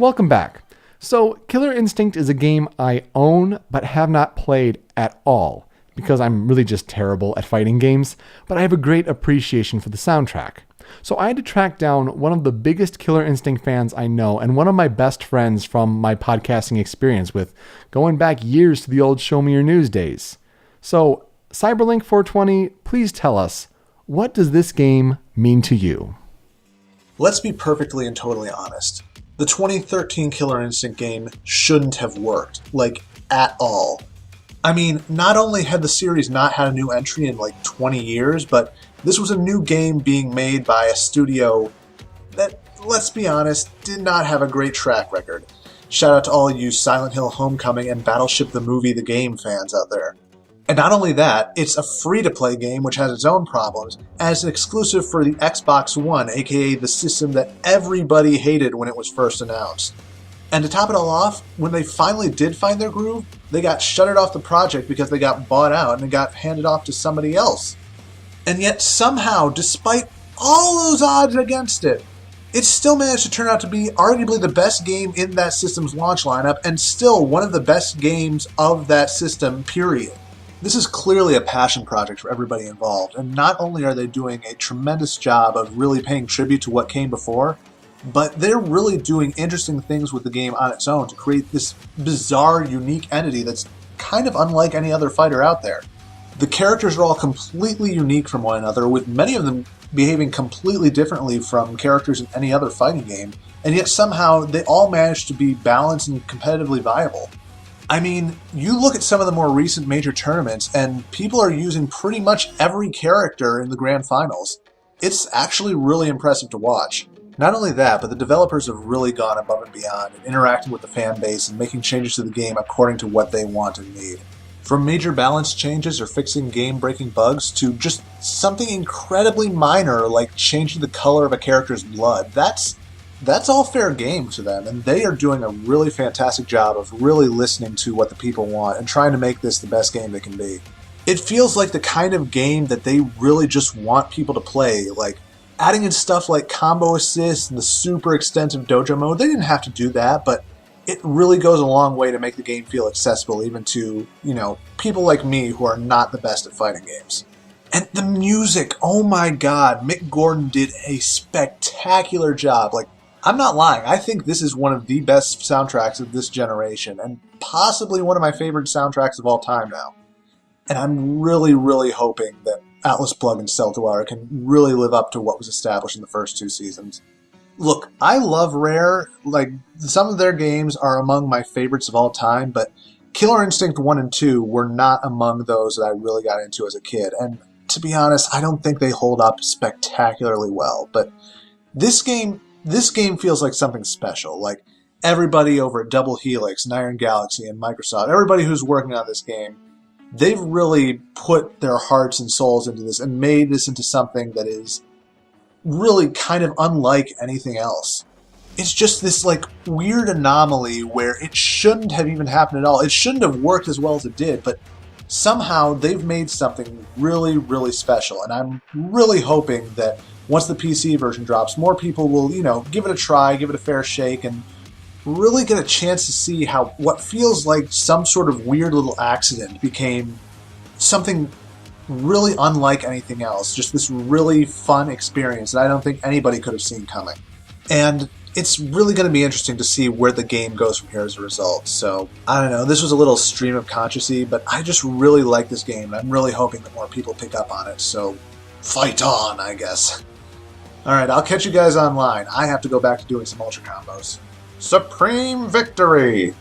Welcome back. So, Killer Instinct is a game I own but have not played at all because I'm really just terrible at fighting games, but I have a great appreciation for the soundtrack. So I had to track down one of the biggest Killer Instinct fans I know and one of my best friends from my podcasting experience with going back years to the old Show Me Your News days. So, Cyberlink420, please tell us, what does this game mean to you? Let's be perfectly and totally honest. The 2013 Killer Instinct game shouldn't have worked, at all. I mean, not only had the series not had a new entry in 20 years, but this was a new game being made by a studio that, let's be honest, did not have a great track record. Shout out to all you Silent Hill Homecoming and Battleship the Movie the Game fans out there. And not only that, it's a free-to-play game which has its own problems, and it's an exclusive for the Xbox One, aka the system that everybody hated when it was first announced. And to top it all off, when they finally did find their groove, they got shuttered off the project because they got bought out and it got handed off to somebody else. And yet somehow, despite all those odds against it, it still managed to turn out to be arguably the best game in that system's launch lineup and still one of the best games of that system, period. This is clearly a passion project for everybody involved, and not only are they doing a tremendous job of really paying tribute to what came before, but they're really doing interesting things with the game on its own to create this bizarre, unique entity that's kind of unlike any other fighter out there. The characters are all completely unique from one another, with many of them behaving completely differently from characters in any other fighting game, and yet somehow they all manage to be balanced and competitively viable. I mean, you look at some of the more recent major tournaments, and people are using pretty much every character in the grand finals. It's actually really impressive to watch. Not only that, but the developers have really gone above and beyond in interacting with the fan base and making changes to the game according to what they want and need. From major balance changes or fixing game-breaking bugs to just something incredibly minor like changing the color of a character's blood, that's all fair game to them, and they are doing a really fantastic job of really listening to what the people want and trying to make this the best game it can be. It feels like the kind of game that they really just want people to play, like adding in stuff like combo assists and the super extensive dojo mode. They didn't have to do that, but it really goes a long way to make the game feel accessible even to, people like me who are not the best at fighting games. And the music, oh my god, Mick Gordon did a spectacular job. I'm not lying, I think this is one of the best soundtracks of this generation, and possibly one of my favorite soundtracks of all time now. And I'm really, really hoping that Atlas Plug and Celtawire can really live up to what was established in the first two seasons. Look, I love Rare, some of their games are among my favorites of all time, but Killer Instinct 1 and 2 were not among those that I really got into as a kid, and to be honest, I don't think they hold up spectacularly well, but this game feels like something special. Everybody over at Double Helix, and Iron Galaxy, and Microsoft, everybody who's working on this game, they've really put their hearts and souls into this and made this into something that is really kind of unlike anything else. It's just this weird anomaly where it shouldn't have even happened at all. It shouldn't have worked as well as it did, but somehow they've made something really, really special, and I'm really hoping that once the PC version drops, more people will, give it a try, give it a fair shake, and really get a chance to see how what feels like some sort of weird little accident became something really unlike anything else. Just this really fun experience that I don't think anybody could have seen coming. And it's really going to be interesting to see where the game goes from here as a result. So, I don't know, this was a little stream of consciousness, but I just really like this game, and I'm really hoping that more people pick up on it. So, fight on, I guess. Alright, I'll catch you guys online. I have to go back to doing some ultra combos. Supreme victory!